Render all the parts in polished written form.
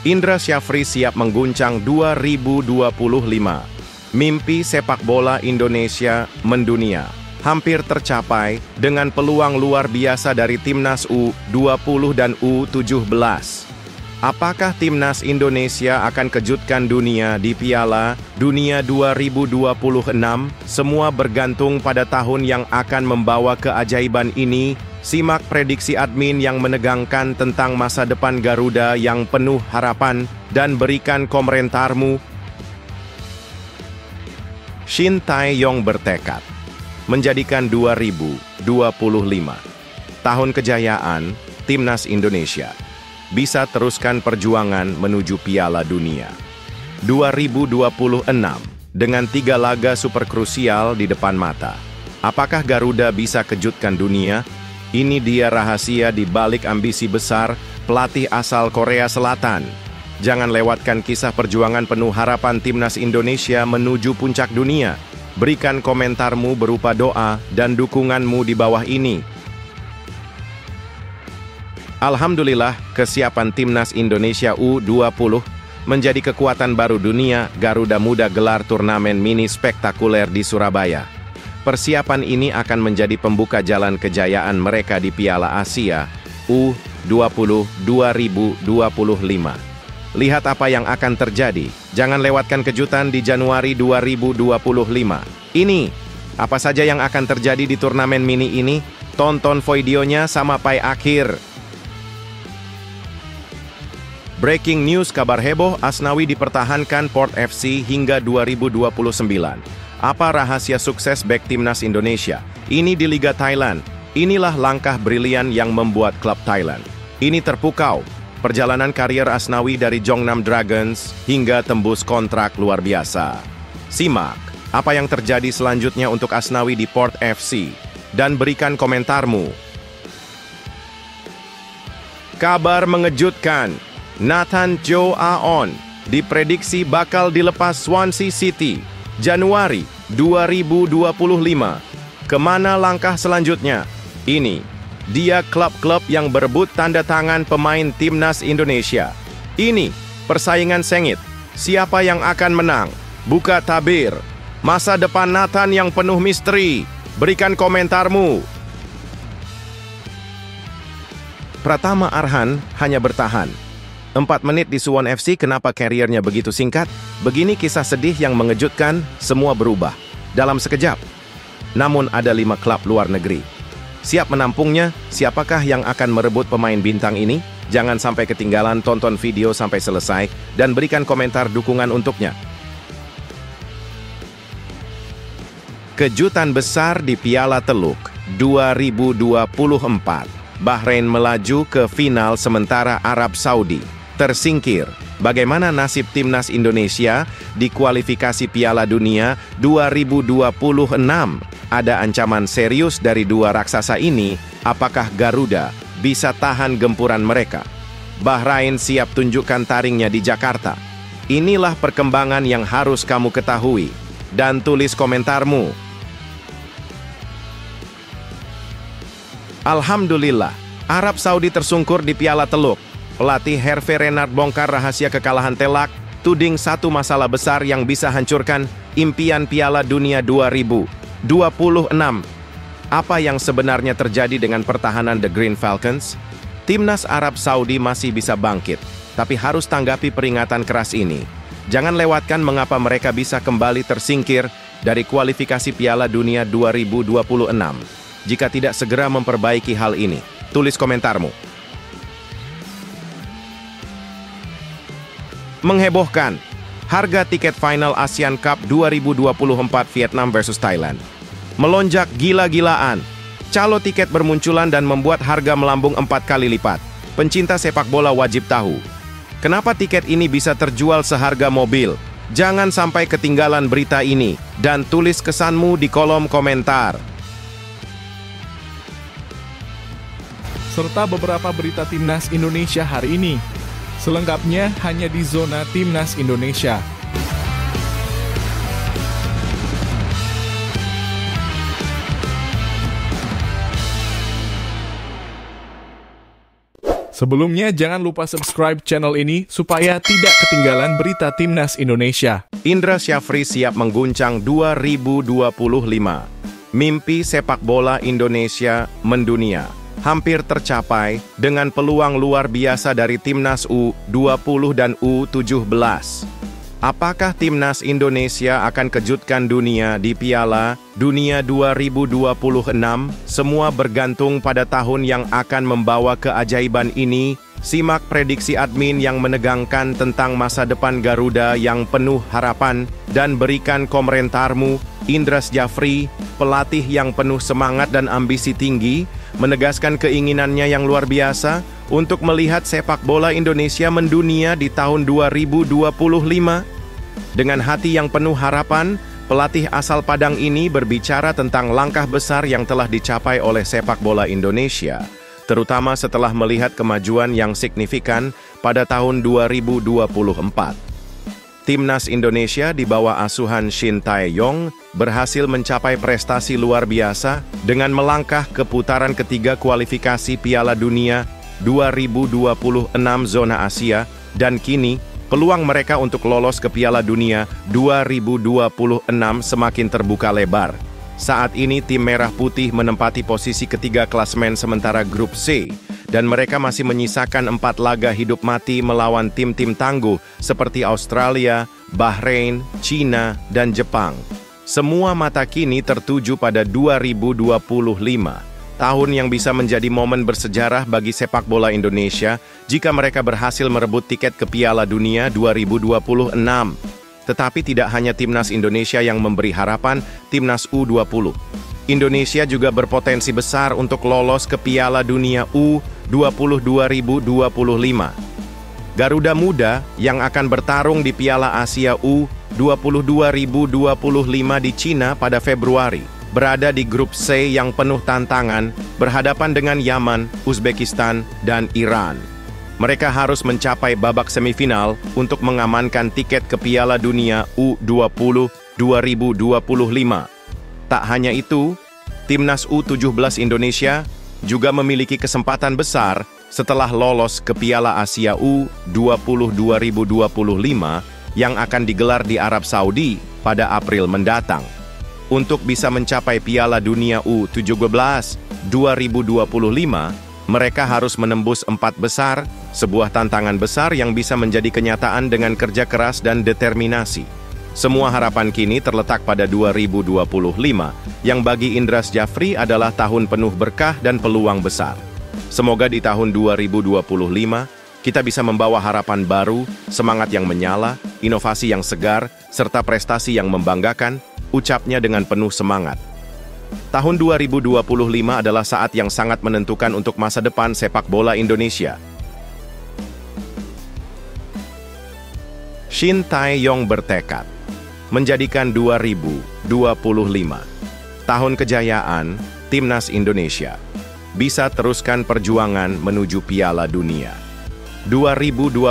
Indra Syafri siap mengguncang 2025. Mimpi sepak bola Indonesia mendunia hampir tercapai dengan peluang luar biasa dari Timnas U20 dan U17. Apakah Timnas Indonesia akan kejutkan dunia di Piala Dunia 2026? Semua bergantung pada tahun yang akan membawa keajaiban ini. Simak prediksi admin yang menegangkan tentang masa depan Garuda yang penuh harapan dan berikan komentarmu. Shin Tae-yong bertekad menjadikan 2025 tahun kejayaan Timnas Indonesia. Bisa teruskan perjuangan menuju Piala Dunia 2026 dengan 3 laga super krusial di depan mata. Apakah Garuda bisa kejutkan dunia? Ini dia rahasia di balik ambisi besar pelatih asal Korea Selatan. Jangan lewatkan kisah perjuangan penuh harapan Timnas Indonesia menuju puncak dunia. Berikan komentarmu berupa doa dan dukunganmu di bawah ini. Alhamdulillah, kesiapan Timnas Indonesia U20 menjadi kekuatan baru dunia. Garuda Muda gelar turnamen mini spektakuler di Surabaya. Persiapan ini akan menjadi pembuka jalan kejayaan mereka di Piala Asia U20 2025. Lihat apa yang akan terjadi. Jangan lewatkan kejutan di Januari 2025. Ini, apa saja yang akan terjadi di turnamen mini ini? Tonton videonya sampai akhir. Breaking news, kabar heboh, Asnawi dipertahankan Port FC hingga 2029. Apa rahasia sukses bek Timnas Indonesia? Ini di Liga Thailand. Inilah langkah brilian yang membuat klub Thailand ini terpukau. Perjalanan karier Asnawi dari Jeonnam Dragons hingga tembus kontrak luar biasa. Simak apa yang terjadi selanjutnya untuk Asnawi di Port FC dan berikan komentarmu. Kabar mengejutkan, Nathan Joe Aon diprediksi bakal dilepas Swansea City Januari 2025. Kemana langkah selanjutnya? Ini dia klub-klub yang berebut tanda tangan pemain Timnas Indonesia. Ini persaingan sengit. Siapa yang akan menang? Buka tabir. Masa depan Nathan yang penuh misteri. Berikan komentarmu. Pratama Arhan hanya bertahan 4 menit di Suwon FC. Kenapa kariernya begitu singkat? Begini kisah sedih yang mengejutkan, semua berubah dalam sekejap. Namun ada 5 klub luar negeri siap menampungnya. Siapakah yang akan merebut pemain bintang ini? Jangan sampai ketinggalan, tonton video sampai selesai dan berikan komentar dukungan untuknya. Kejutan besar di Piala Teluk 2024. Bahrain melaju ke final sementara Arab Saudi tersingkir. Bagaimana nasib Timnas Indonesia di kualifikasi Piala Dunia 2026? Ada ancaman serius dari 2 raksasa ini. Apakah Garuda bisa tahan gempuran mereka? Bahrain siap tunjukkan taringnya di Jakarta. Inilah perkembangan yang harus kamu ketahui. Dan tulis komentarmu. Alhamdulillah, Arab Saudi tersungkur di Piala Teluk. Pelatih Hervé Renard bongkar rahasia kekalahan telak, tuding satu masalah besar yang bisa hancurkan impian Piala Dunia 2026. Apa yang sebenarnya terjadi dengan pertahanan The Green Falcons? Timnas Arab Saudi masih bisa bangkit, tapi harus tanggapi peringatan keras ini. Jangan lewatkan mengapa mereka bisa kembali tersingkir dari kualifikasi Piala Dunia 2026. Jika tidak segera memperbaiki hal ini, tulis komentarmu. Menghebohkan, harga tiket final Asian Cup 2024 Vietnam versus Thailand melonjak gila-gilaan. Calo tiket bermunculan dan membuat harga melambung 4 kali lipat. Pencinta sepak bola wajib tahu, kenapa tiket ini bisa terjual seharga mobil. Jangan sampai ketinggalan berita ini, dan tulis kesanmu di kolom komentar. Serta beberapa berita Timnas Indonesia hari ini. Selengkapnya hanya di Zona Timnas Indonesia. Sebelumnya, jangan lupa subscribe channel ini supaya tidak ketinggalan berita Timnas Indonesia. Indra Syafri siap mengguncang 2025. Mimpi sepak bola Indonesia mendunia hampir tercapai dengan peluang luar biasa dari Timnas U20 dan U17. Apakah Timnas Indonesia akan kejutkan dunia di Piala Dunia 2026? Semua bergantung pada tahun yang akan membawa keajaiban ini. Simak prediksi admin yang menegangkan tentang masa depan Garuda yang penuh harapan dan berikan komentarmu. Indra Syafri, pelatih yang penuh semangat dan ambisi tinggi, menegaskan keinginannya yang luar biasa untuk melihat sepak bola Indonesia mendunia di tahun 2025. Dengan hati yang penuh harapan, pelatih asal Padang ini berbicara tentang langkah besar yang telah dicapai oleh sepak bola Indonesia, terutama setelah melihat kemajuan yang signifikan pada tahun 2024. Timnas Indonesia di bawah asuhan Shin Tae-yong berhasil mencapai prestasi luar biasa dengan melangkah ke putaran ketiga kualifikasi Piala Dunia 2026 zona Asia, dan kini peluang mereka untuk lolos ke Piala Dunia 2026 semakin terbuka lebar. Saat ini tim Merah Putih menempati posisi ketiga klasemen sementara grup C, dan mereka masih menyisakan 4 laga hidup mati melawan tim-tim tangguh seperti Australia, Bahrain, China, dan Jepang. Semua mata kini tertuju pada 2025, tahun yang bisa menjadi momen bersejarah bagi sepak bola Indonesia jika mereka berhasil merebut tiket ke Piala Dunia 2026. Tetapi tidak hanya Timnas Indonesia yang memberi harapan, Timnas U20. Indonesia juga berpotensi besar untuk lolos ke Piala Dunia U20 2025. Garuda Muda yang akan bertarung di Piala Asia U20 2025 di Cina pada Februari, berada di grup C yang penuh tantangan, berhadapan dengan Yaman, Uzbekistan, dan Iran. Mereka harus mencapai babak semifinal untuk mengamankan tiket ke Piala Dunia U20 2025. Tak hanya itu, Timnas U17 Indonesia juga memiliki kesempatan besar setelah lolos ke Piala Asia U20 2025 yang akan digelar di Arab Saudi pada April mendatang. Untuk bisa mencapai Piala Dunia U17 2025, mereka harus menembus 4 besar, sebuah tantangan besar yang bisa menjadi kenyataan dengan kerja keras dan determinasi. Semua harapan kini terletak pada 2025, yang bagi Indra Syafri adalah tahun penuh berkah dan peluang besar. Semoga di tahun 2025, kita bisa membawa harapan baru, semangat yang menyala, inovasi yang segar, serta prestasi yang membanggakan, ucapnya dengan penuh semangat. Tahun 2025 adalah saat yang sangat menentukan untuk masa depan sepak bola Indonesia. Shin Tae-yong bertekad menjadikan 2025 tahun kejayaan Timnas Indonesia, bisa teruskan perjuangan menuju Piala Dunia 2026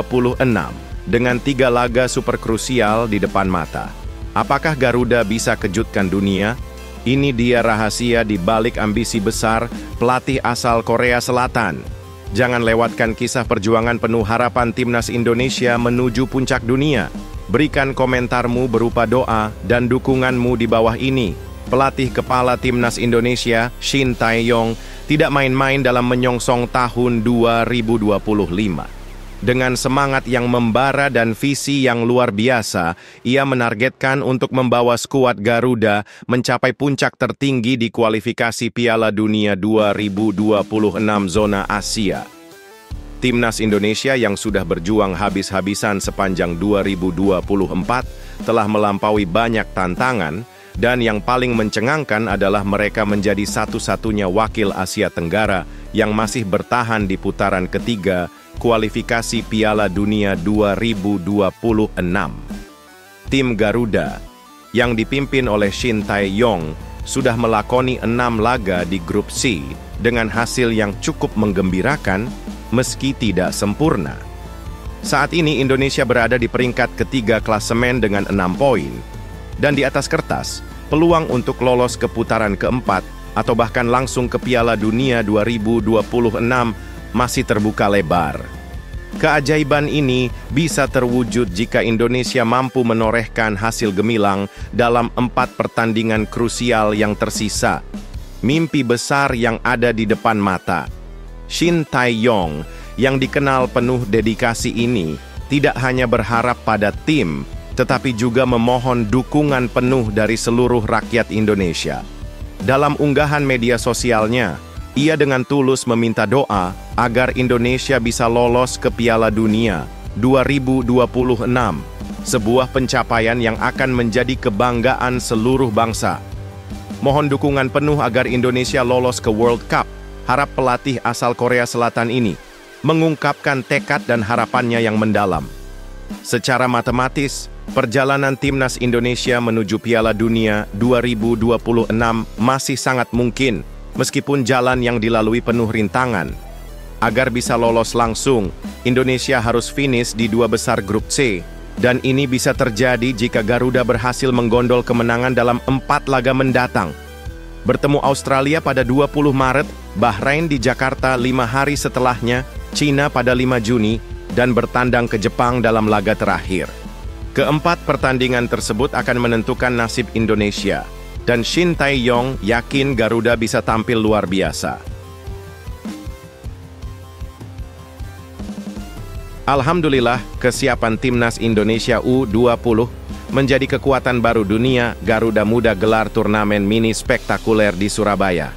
dengan 3 laga super krusial di depan mata. Apakah Garuda bisa kejutkan dunia? Ini dia rahasia di balik ambisi besar pelatih asal Korea Selatan. Jangan lewatkan kisah perjuangan penuh harapan Timnas Indonesia menuju puncak dunia. Berikan komentarmu berupa doa dan dukunganmu di bawah ini. Pelatih kepala Timnas Indonesia, Shin Tae-yong, tidak main-main dalam menyongsong tahun 2025. Dengan semangat yang membara dan visi yang luar biasa, ia menargetkan untuk membawa skuad Garuda mencapai puncak tertinggi di kualifikasi Piala Dunia 2026 zona Asia. Timnas Indonesia yang sudah berjuang habis-habisan sepanjang 2024 telah melampaui banyak tantangan, dan yang paling mencengangkan adalah mereka menjadi satu-satunya wakil Asia Tenggara yang masih bertahan di putaran ketiga kualifikasi Piala Dunia 2026. Tim Garuda, yang dipimpin oleh Shin Tae-yong, sudah melakoni 6 laga di grup C dengan hasil yang cukup menggembirakan meski tidak sempurna. Saat ini Indonesia berada di peringkat ketiga klasemen dengan 6 poin. Dan di atas kertas, peluang untuk lolos ke putaran keempat atau bahkan langsung ke Piala Dunia 2026 masih terbuka lebar. Keajaiban ini bisa terwujud jika Indonesia mampu menorehkan hasil gemilang dalam 4 pertandingan krusial yang tersisa. Mimpi besar yang ada di depan mata. Shin Tae-yong yang dikenal penuh dedikasi ini tidak hanya berharap pada tim, tetapi juga memohon dukungan penuh dari seluruh rakyat Indonesia. Dalam unggahan media sosialnya, ia dengan tulus meminta doa agar Indonesia bisa lolos ke Piala Dunia 2026, sebuah pencapaian yang akan menjadi kebanggaan seluruh bangsa. Mohon dukungan penuh agar Indonesia lolos ke World Cup, harap pelatih asal Korea Selatan ini mengungkapkan tekad dan harapannya yang mendalam. Secara matematis, perjalanan timnas Indonesia menuju Piala Dunia 2026 masih sangat mungkin, meskipun jalan yang dilalui penuh rintangan. Agar bisa lolos langsung, Indonesia harus finish di 2 besar grup C, dan ini bisa terjadi jika Garuda berhasil menggondol kemenangan dalam 4 laga mendatang. Bertemu Australia pada 20 Maret, Bahrain di Jakarta 5 hari setelahnya, Cina pada 5 Juni, dan bertandang ke Jepang dalam laga terakhir. Keempat pertandingan tersebut akan menentukan nasib Indonesia, dan Shin Tae-yong yakin Garuda bisa tampil luar biasa. Alhamdulillah, kesiapan timnas Indonesia U20 menjadi kekuatan baru dunia. Garuda Muda gelar turnamen mini spektakuler di Surabaya.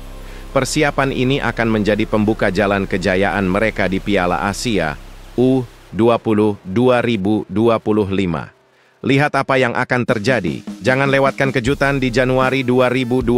Persiapan ini akan menjadi pembuka jalan kejayaan mereka di Piala Asia U20 2025. Lihat apa yang akan terjadi. Jangan lewatkan kejutan di Januari 2025.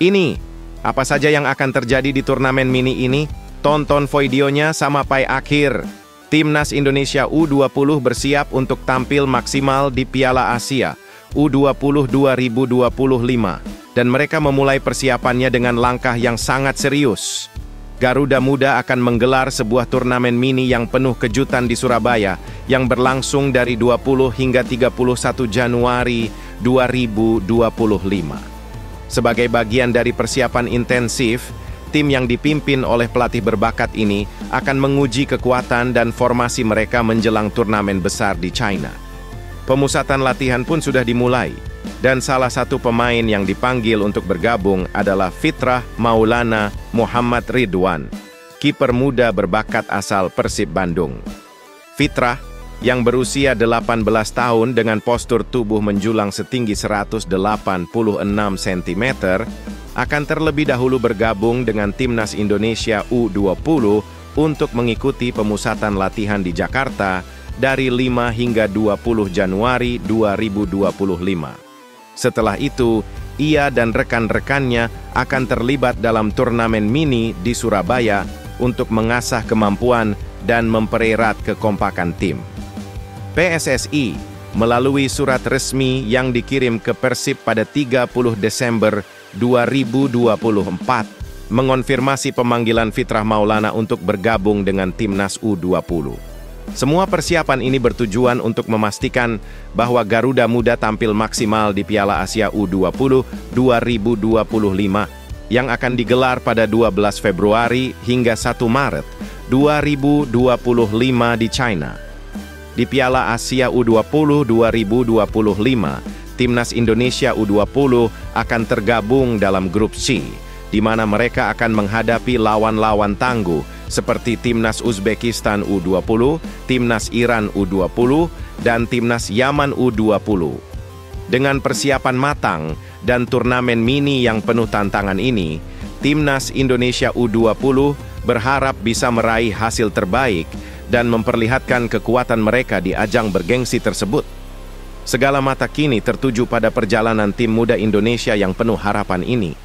Ini, apa saja yang akan terjadi di turnamen mini ini? Tonton videonya sampai akhir. Timnas Indonesia U20 bersiap untuk tampil maksimal di Piala Asia U20 2025, dan mereka memulai persiapannya dengan langkah yang sangat serius. Garuda Muda akan menggelar sebuah turnamen mini yang penuh kejutan di Surabaya yang berlangsung dari 20 hingga 31 Januari 2025. Sebagai bagian dari persiapan intensif, tim yang dipimpin oleh pelatih berbakat ini akan menguji kekuatan dan formasi mereka menjelang turnamen besar di China. Pemusatan latihan pun sudah dimulai, dan salah satu pemain yang dipanggil untuk bergabung adalah Fitrah Maulana Muhammad Ridwan, kiper muda berbakat asal Persib Bandung. Fitrah, yang berusia 18 tahun dengan postur tubuh menjulang setinggi 186 cm, akan terlebih dahulu bergabung dengan timnas Indonesia U20 untuk mengikuti pemusatan latihan di Jakarta dari 5 hingga 20 Januari 2025. Setelah itu, ia dan rekan-rekannya akan terlibat dalam turnamen mini di Surabaya untuk mengasah kemampuan dan mempererat kekompakan tim. PSSI melalui surat resmi yang dikirim ke Persib pada 30 Desember 2024 mengonfirmasi pemanggilan Fitrah Maulana untuk bergabung dengan timnas U20. Semua persiapan ini bertujuan untuk memastikan bahwa Garuda Muda tampil maksimal di Piala Asia U20 2025 yang akan digelar pada 12 Februari hingga 1 Maret 2025 di China. Di Piala Asia U20 2025, timnas Indonesia U20 akan tergabung dalam grup C, di mana mereka akan menghadapi lawan-lawan tangguh seperti timnas Uzbekistan U20, timnas Iran U20, dan timnas Yaman U20. Dengan persiapan matang dan turnamen mini yang penuh tantangan ini, timnas Indonesia U20 berharap bisa meraih hasil terbaik dan memperlihatkan kekuatan mereka di ajang bergengsi tersebut. Segala mata kini tertuju pada perjalanan tim muda Indonesia yang penuh harapan ini.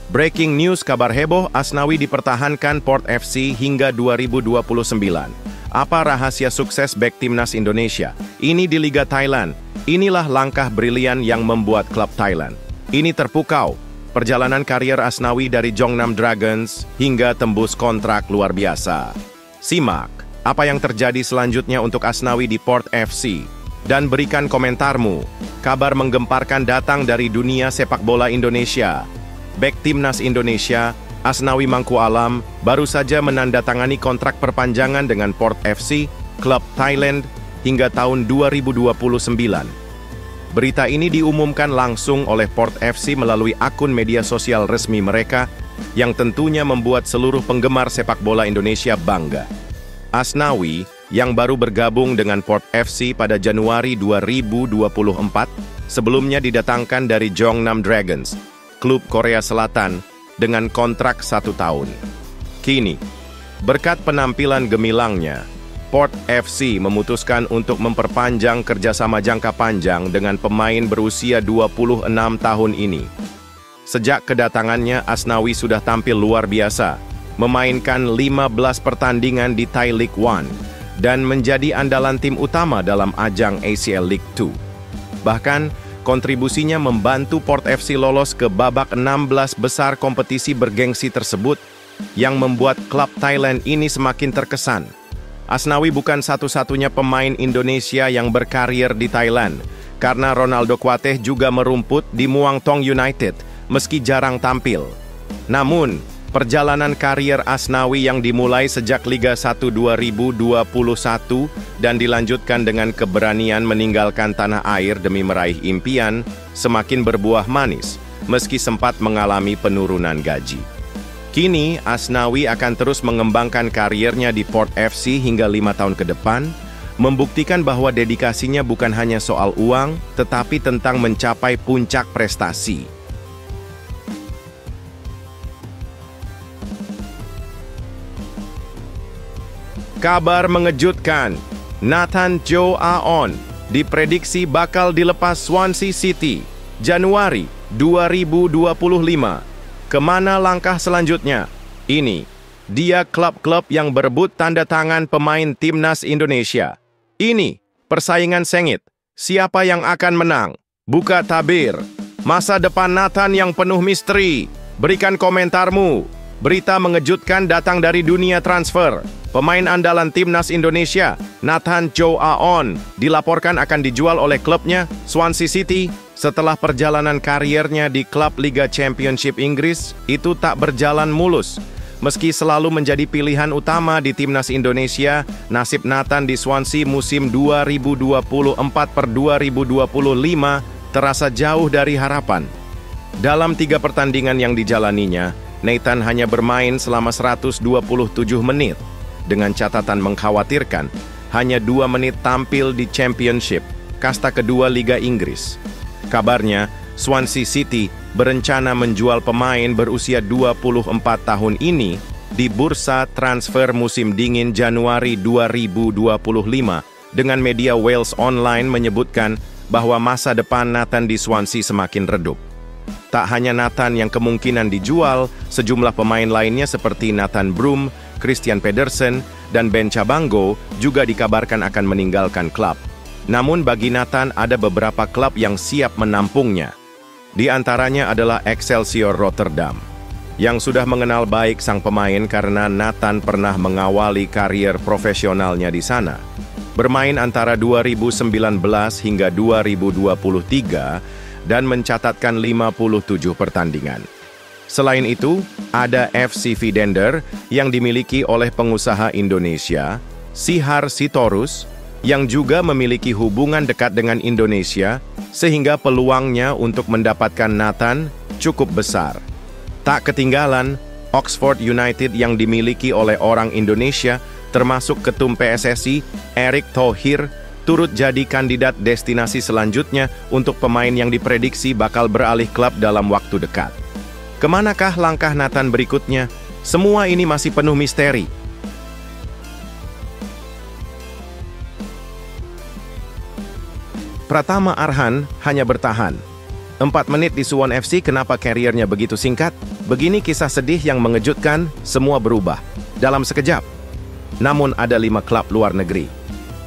Breaking news, kabar heboh, Asnawi dipertahankan Port FC hingga 2029. Apa rahasia sukses bek timnas Indonesia? Ini di Liga Thailand. Inilah langkah brilian yang membuat klub Thailand ini terpukau. Perjalanan karier Asnawi dari Jeonnam Dragons hingga tembus kontrak luar biasa. Simak Apa yang terjadi selanjutnya untuk Asnawi di Port FC? Dan berikan komentarmu. Kabar menggemparkan datang dari dunia sepak bola Indonesia. Bek Timnas Indonesia, Asnawi Mangkualam, baru saja menandatangani kontrak perpanjangan dengan Port FC, klub Thailand, hingga tahun 2029. Berita ini diumumkan langsung oleh Port FC melalui akun media sosial resmi mereka, yang tentunya membuat seluruh penggemar sepak bola Indonesia bangga. Asnawi, yang baru bergabung dengan Port FC pada Januari 2024, sebelumnya didatangkan dari Jeongnam Dragons, klub Korea Selatan, dengan kontrak 1 tahun. Kini, berkat penampilan gemilangnya, Port FC memutuskan untuk memperpanjang kerjasama jangka panjang dengan pemain berusia 26 tahun ini. Sejak kedatangannya, Asnawi sudah tampil luar biasa, memainkan 15 pertandingan di Thai League One, dan menjadi andalan tim utama dalam ajang ACL League 2. Bahkan, kontribusinya membantu Port FC lolos ke babak 16 besar kompetisi bergengsi tersebut, yang membuat klub Thailand ini semakin terkesan. Asnawi bukan satu-satunya pemain Indonesia yang berkarir di Thailand, karena Ronaldo Kuateh juga merumput di Muang Thong United, meski jarang tampil. Namun, perjalanan karier Asnawi yang dimulai sejak Liga 1 2021 dan dilanjutkan dengan keberanian meninggalkan tanah air demi meraih impian, semakin berbuah manis, meski sempat mengalami penurunan gaji. Kini, Asnawi akan terus mengembangkan kariernya di Port FC hingga 5 tahun ke depan, membuktikan bahwa dedikasinya bukan hanya soal uang, tetapi tentang mencapai puncak prestasi. Kabar mengejutkan, Nathan Joe Aon diprediksi bakal dilepas Swansea City Januari 2025. Kemana langkah selanjutnya? Ini, dia klub-klub yang berebut tanda tangan pemain Timnas Indonesia. Ini, persaingan sengit. Siapa yang akan menang? Buka tabir. Masa depan Nathan yang penuh misteri. Berikan komentarmu. Berita mengejutkan datang dari dunia transfer. Pemain andalan Timnas Indonesia, Nathan Joe Aon, dilaporkan akan dijual oleh klubnya, Swansea City, setelah perjalanan kariernya di klub Liga Championship Inggris itu tak berjalan mulus. Meski selalu menjadi pilihan utama di Timnas Indonesia, nasib Nathan di Swansea musim 2024-2025 terasa jauh dari harapan. Dalam 3 pertandingan yang dijalaninya, Nathan hanya bermain selama 127 menit. Dengan catatan mengkhawatirkan, hanya 2 menit tampil di Championship, kasta kedua Liga Inggris. Kabarnya, Swansea City berencana menjual pemain berusia 24 tahun ini di bursa transfer musim dingin Januari 2025, dengan media Wales Online menyebutkan bahwa masa depan Nathan di Swansea semakin redup. Tak hanya Nathan yang kemungkinan dijual, sejumlah pemain lainnya seperti Nathan Broom, Christian Pedersen, dan Ben Cabango juga dikabarkan akan meninggalkan klub. Namun bagi Nathan ada beberapa klub yang siap menampungnya. Di antaranya adalah Excelsior Rotterdam, yang sudah mengenal baik sang pemain karena Nathan pernah mengawali karier profesionalnya di sana. Bermain antara 2019 hingga 2023 dan mencatatkan 57 pertandingan. Selain itu, ada FC Vidender yang dimiliki oleh pengusaha Indonesia, Sihar Sitorus, yang juga memiliki hubungan dekat dengan Indonesia, sehingga peluangnya untuk mendapatkan Nathan cukup besar. Tak ketinggalan, Oxford United yang dimiliki oleh orang Indonesia, termasuk Ketum PSSI, Erick Thohir, turut jadi kandidat destinasi selanjutnya untuk pemain yang diprediksi bakal beralih klub dalam waktu dekat. Kemanakah langkah Nathan berikutnya? Semua ini masih penuh misteri. Pratama Arhan hanya bertahan. 4 menit di Suwon FC, kenapa kariernya begitu singkat? Begini kisah sedih yang mengejutkan, semua berubah dalam sekejap. Namun ada 5 klub luar negeri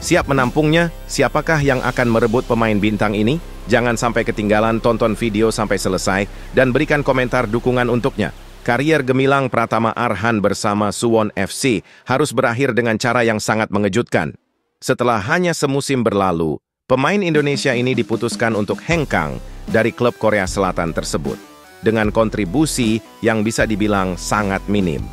siap menampungnya. Siapakah yang akan merebut pemain bintang ini? Jangan sampai ketinggalan, tonton video sampai selesai dan berikan komentar dukungan untuknya. Karier gemilang Pratama Arhan bersama Suwon FC harus berakhir dengan cara yang sangat mengejutkan. Setelah hanya semusim berlalu, pemain Indonesia ini diputuskan untuk hengkang dari klub Korea Selatan tersebut, dengan kontribusi yang bisa dibilang sangat minim.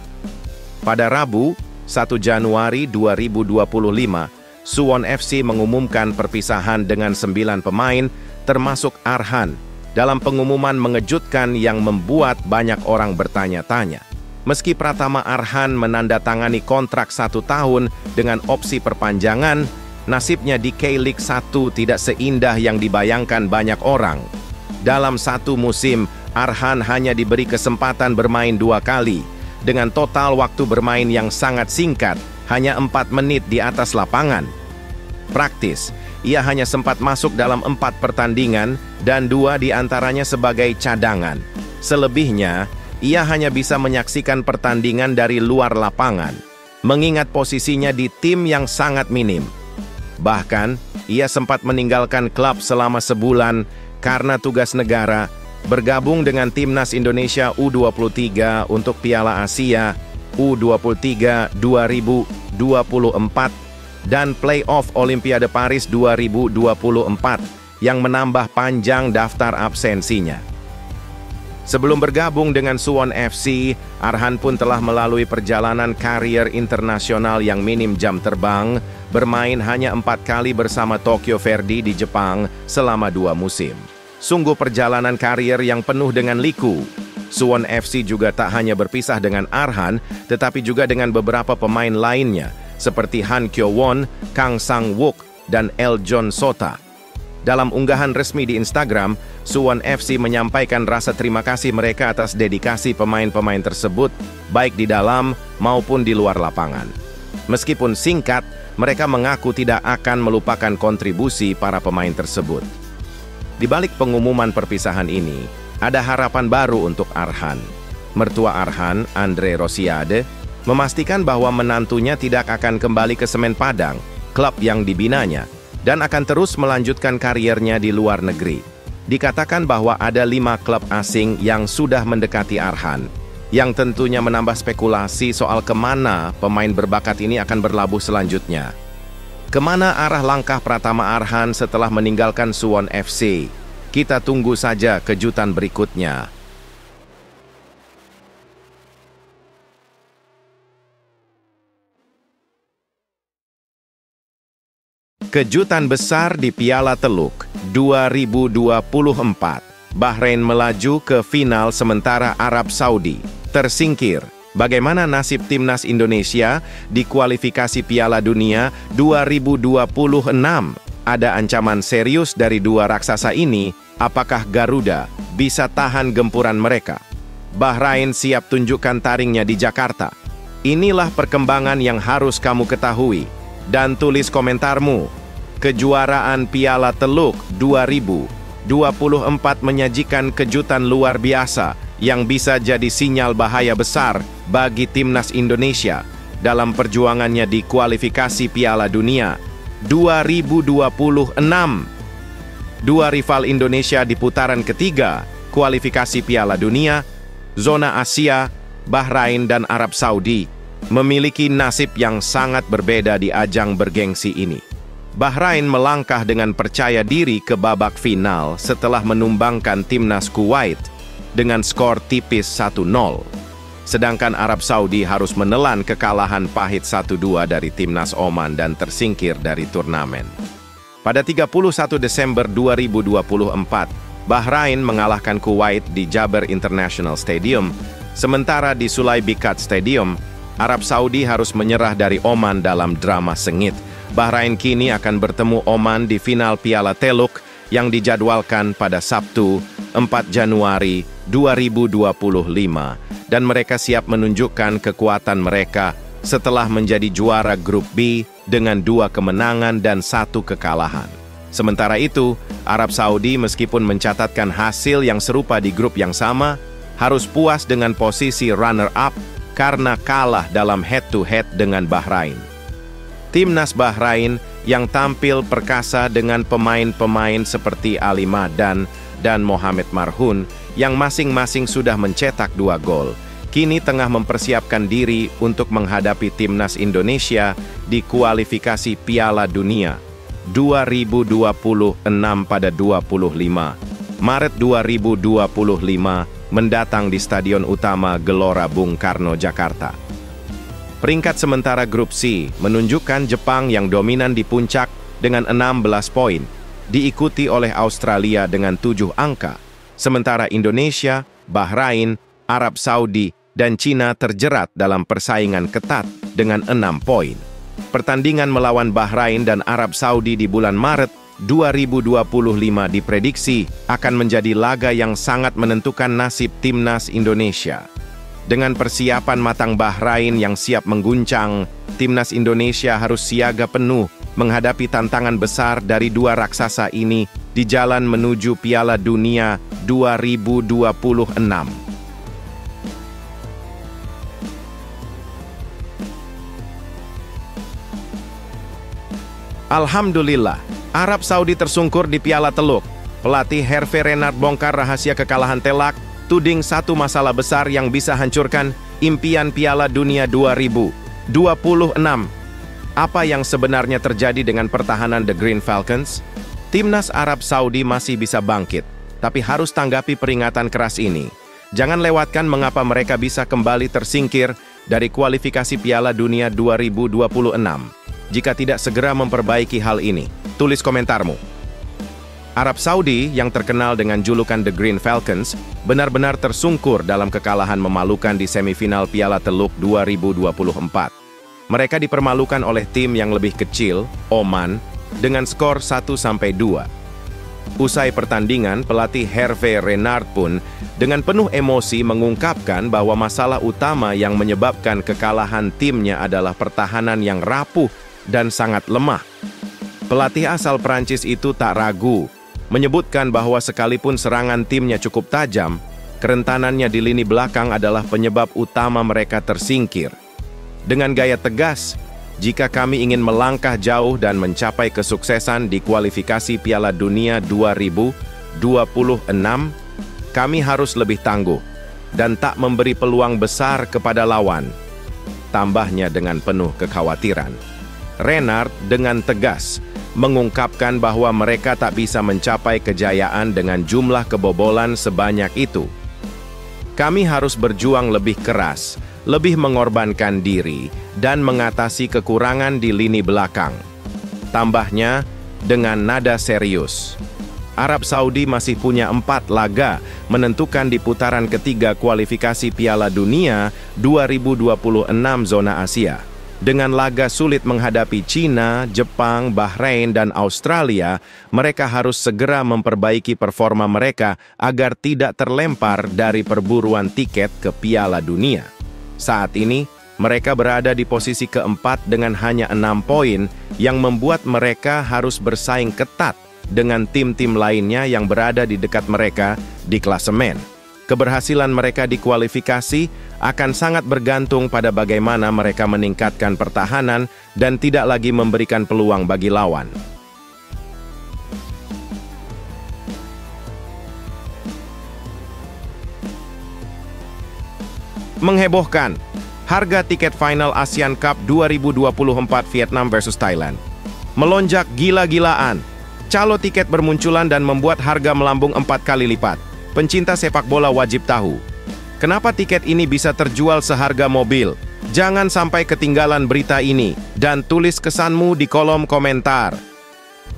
Pada Rabu, 1 Januari 2025, Suwon FC mengumumkan perpisahan dengan 9 pemain, termasuk Arhan, dalam pengumuman mengejutkan yang membuat banyak orang bertanya-tanya. Meski Pratama Arhan menandatangani kontrak 1 tahun dengan opsi perpanjangan, nasibnya di K-League 1 tidak seindah yang dibayangkan banyak orang. Dalam 1 musim, Arhan hanya diberi kesempatan bermain 2 kali, dengan total waktu bermain yang sangat singkat, hanya 4 menit di atas lapangan. Praktis, ia hanya sempat masuk dalam 4 pertandingan dan 2 diantaranya sebagai cadangan. Selebihnya, ia hanya bisa menyaksikan pertandingan dari luar lapangan, mengingat posisinya di tim yang sangat minim. Bahkan, ia sempat meninggalkan klub selama sebulan karena tugas negara, bergabung dengan Timnas Indonesia U23 untuk Piala Asia U23 2024 dan Playoff Olimpiade Paris 2024 yang menambah panjang daftar absensinya. Sebelum bergabung dengan Suwon FC, Arhan pun telah melalui perjalanan karier internasional yang minim jam terbang, bermain hanya 4 kali bersama Tokyo Verdy di Jepang selama 2 musim. Sungguh perjalanan karier yang penuh dengan liku. Suwon FC juga tak hanya berpisah dengan Arhan, tetapi juga dengan beberapa pemain lainnya, seperti Han Kyo-won, Kang Sang-wook, dan Eljon Sota. Dalam unggahan resmi di Instagram, Suwon FC menyampaikan rasa terima kasih mereka atas dedikasi pemain-pemain tersebut, baik di dalam maupun di luar lapangan. Meskipun singkat, mereka mengaku tidak akan melupakan kontribusi para pemain tersebut. Di balik pengumuman perpisahan ini, ada harapan baru untuk Arhan. Mertua Arhan, Andre Rosiade, memastikan bahwa menantunya tidak akan kembali ke Semen Padang, klub yang dibinanya, dan akan terus melanjutkan kariernya di luar negeri. Dikatakan bahwa ada 5 klub asing yang sudah mendekati Arhan, yang tentunya menambah spekulasi soal kemana pemain berbakat ini akan berlabuh selanjutnya. Kemana arah langkah Pratama Arhan setelah meninggalkan Suwon FC? Kita tunggu saja kejutan berikutnya. Kejutan besar di Piala Teluk 2024. Bahrain melaju ke final sementara Arab Saudi tersingkir. Bagaimana nasib Timnas Indonesia di kualifikasi Piala Dunia 2026? Ada ancaman serius dari 2 raksasa ini. Apakah Garuda bisa tahan gempuran mereka? Bahrain siap tunjukkan taringnya di Jakarta. Inilah perkembangan yang harus kamu ketahui. Dan tulis komentarmu. Kejuaraan Piala Teluk 2024 menyajikan kejutan luar biasa yang bisa jadi sinyal bahaya besar bagi Timnas Indonesia dalam perjuangannya di kualifikasi Piala Dunia 2026. 2 rival Indonesia di putaran ketiga kualifikasi Piala Dunia, zona Asia, Bahrain dan Arab Saudi memiliki nasib yang sangat berbeda di ajang bergengsi ini. Bahrain melangkah dengan percaya diri ke babak final setelah menumbangkan Timnas Kuwait dengan skor tipis 1-0. Sedangkan Arab Saudi harus menelan kekalahan pahit 1-2 dari Timnas Oman dan tersingkir dari turnamen. Pada 31 Desember 2024, Bahrain mengalahkan Kuwait di Jaber International Stadium, sementara di Sulay Bikat Stadium, Arab Saudi harus menyerah dari Oman dalam drama sengit. Bahrain kini akan bertemu Oman di final Piala Teluk yang dijadwalkan pada Sabtu, 4 Januari 2025, dan mereka siap menunjukkan kekuatan mereka setelah menjadi juara Grup B dengan 2 kemenangan dan 1 kekalahan. Sementara itu, Arab Saudi meskipun mencatatkan hasil yang serupa di grup yang sama, harus puas dengan posisi runner-up karena kalah dalam head-to-head dengan Bahrain. Timnas Bahrain yang tampil perkasa dengan pemain-pemain seperti Ali Madan dan Mohamed Marhun yang masing-masing sudah mencetak 2 gol, kini tengah mempersiapkan diri untuk menghadapi timnas Indonesia di kualifikasi Piala Dunia 2026 pada 25 Maret 2025 mendatang di Stadion Utama Gelora Bung Karno, Jakarta. Peringkat sementara grup C menunjukkan Jepang yang dominan di puncak dengan 16 poin, diikuti oleh Australia dengan 7 angka, sementara Indonesia, Bahrain, Arab Saudi, dan Cina terjerat dalam persaingan ketat dengan 6 poin. Pertandingan melawan Bahrain dan Arab Saudi di bulan Maret 2025 diprediksi akan menjadi laga yang sangat menentukan nasib timnas Indonesia. Dengan persiapan matang Bahrain yang siap mengguncang, timnas Indonesia harus siaga penuh menghadapi tantangan besar dari dua raksasa ini di jalan menuju Piala Dunia 2026. Alhamdulillah, Arab Saudi tersungkur di Piala Teluk. Pelatih Hervé Renard bongkar rahasia kekalahan telak, tuding satu masalah besar yang bisa hancurkan impian Piala Dunia 2026. Apa yang sebenarnya terjadi dengan pertahanan The Green Falcons? Timnas Arab Saudi masih bisa bangkit, tapi harus tanggapi peringatan keras ini. Jangan lewatkan mengapa mereka bisa kembali tersingkir dari kualifikasi Piala Dunia 2026. Jika tidak segera memperbaiki hal ini, tulis komentarmu. Arab Saudi yang terkenal dengan julukan The Green Falcons benar-benar tersungkur dalam kekalahan memalukan di semifinal Piala Teluk 2024. Mereka dipermalukan oleh tim yang lebih kecil, Oman, dengan skor 1-2. Usai pertandingan, pelatih Hervé Renard pun dengan penuh emosi mengungkapkan bahwa masalah utama yang menyebabkan kekalahan timnya adalah pertahanan yang rapuh dan sangat lemah. Pelatih asal Prancis itu tak ragu, menyebutkan bahwa sekalipun serangan timnya cukup tajam, kerentanannya di lini belakang adalah penyebab utama mereka tersingkir. Dengan gaya tegas, jika kami ingin melangkah jauh dan mencapai kesuksesan di kualifikasi Piala Dunia 2026, kami harus lebih tangguh dan tak memberi peluang besar kepada lawan. Tambahnya dengan penuh kekhawatiran. Renard dengan tegas mengungkapkan bahwa mereka tak bisa mencapai kejayaan dengan jumlah kebobolan sebanyak itu. Kami harus berjuang lebih keras, lebih mengorbankan diri, dan mengatasi kekurangan di lini belakang. Tambahnya dengan nada serius. Arab Saudi masih punya 4 laga menentukan di putaran ketiga kualifikasi Piala Dunia 2026 zona Asia. Dengan laga sulit menghadapi Cina, Jepang, Bahrain, dan Australia, mereka harus segera memperbaiki performa mereka agar tidak terlempar dari perburuan tiket ke Piala Dunia. Saat ini, mereka berada di posisi keempat dengan hanya 6 poin yang membuat mereka harus bersaing ketat dengan tim-tim lainnya yang berada di dekat mereka di klasemen. Keberhasilan mereka di kualifikasi akan sangat bergantung pada bagaimana mereka meningkatkan pertahanan dan tidak lagi memberikan peluang bagi lawan. Menghebohkan, harga tiket final Asian Cup 2024 Vietnam versus Thailand melonjak gila-gilaan. Calo tiket bermunculan dan membuat harga melambung 4 kali lipat. Pencinta sepak bola wajib tahu, kenapa tiket ini bisa terjual seharga mobil? Jangan sampai ketinggalan berita ini, dan tulis kesanmu di kolom komentar.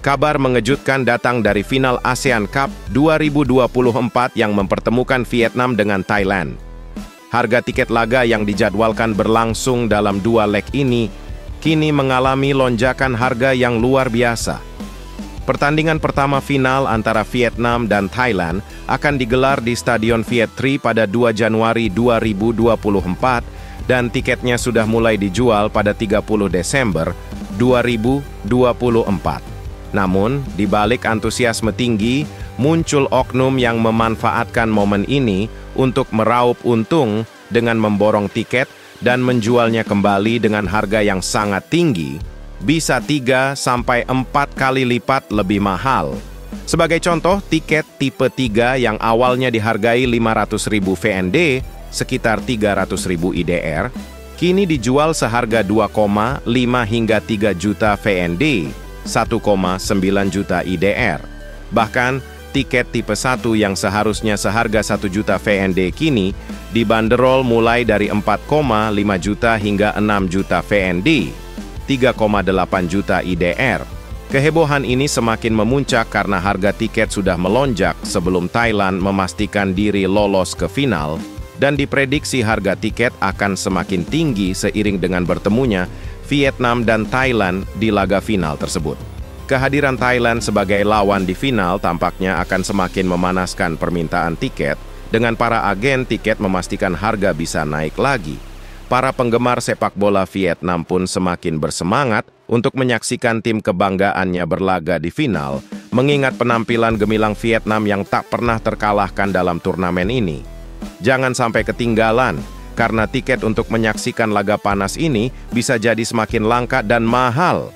Kabar mengejutkan datang dari final ASEAN Cup 2024 yang mempertemukan Vietnam dengan Thailand. Harga tiket laga yang dijadwalkan berlangsung dalam 2 leg ini, kini mengalami lonjakan harga yang luar biasa. Pertandingan pertama final antara Vietnam dan Thailand akan digelar di Stadion Viet Tri pada 2 Januari 2024 dan tiketnya sudah mulai dijual pada 30 Desember 2024. Namun, di balik antusiasme tinggi, muncul oknum yang memanfaatkan momen ini untuk meraup untung dengan memborong tiket dan menjualnya kembali dengan harga yang sangat tinggi, bisa 3-4 kali lipat lebih mahal. Sebagai contoh, tiket tipe 3 yang awalnya dihargai 500.000 VND sekitar 300.000 IDR, kini dijual seharga 2,5 hingga 3 juta VND, 1,9 juta IDR. Bahkan, tiket tipe 1 yang seharusnya seharga 1 juta VND kini dibanderol mulai dari 4,5 juta hingga 6 juta VND, 3,8 juta IDR. Kehebohan ini semakin memuncak karena harga tiket sudah melonjak sebelum Thailand memastikan diri lolos ke final, dan diprediksi harga tiket akan semakin tinggi seiring dengan bertemunya Vietnam dan Thailand di laga final tersebut. Kehadiran Thailand sebagai lawan di final tampaknya akan semakin memanaskan permintaan tiket, dengan para agen tiket memastikan harga bisa naik lagi. Para penggemar sepak bola Vietnam pun semakin bersemangat untuk menyaksikan tim kebanggaannya berlaga di final, mengingat penampilan gemilang Vietnam yang tak pernah terkalahkan dalam turnamen ini. Jangan sampai ketinggalan, karena tiket untuk menyaksikan laga panas ini bisa jadi semakin langka dan mahal.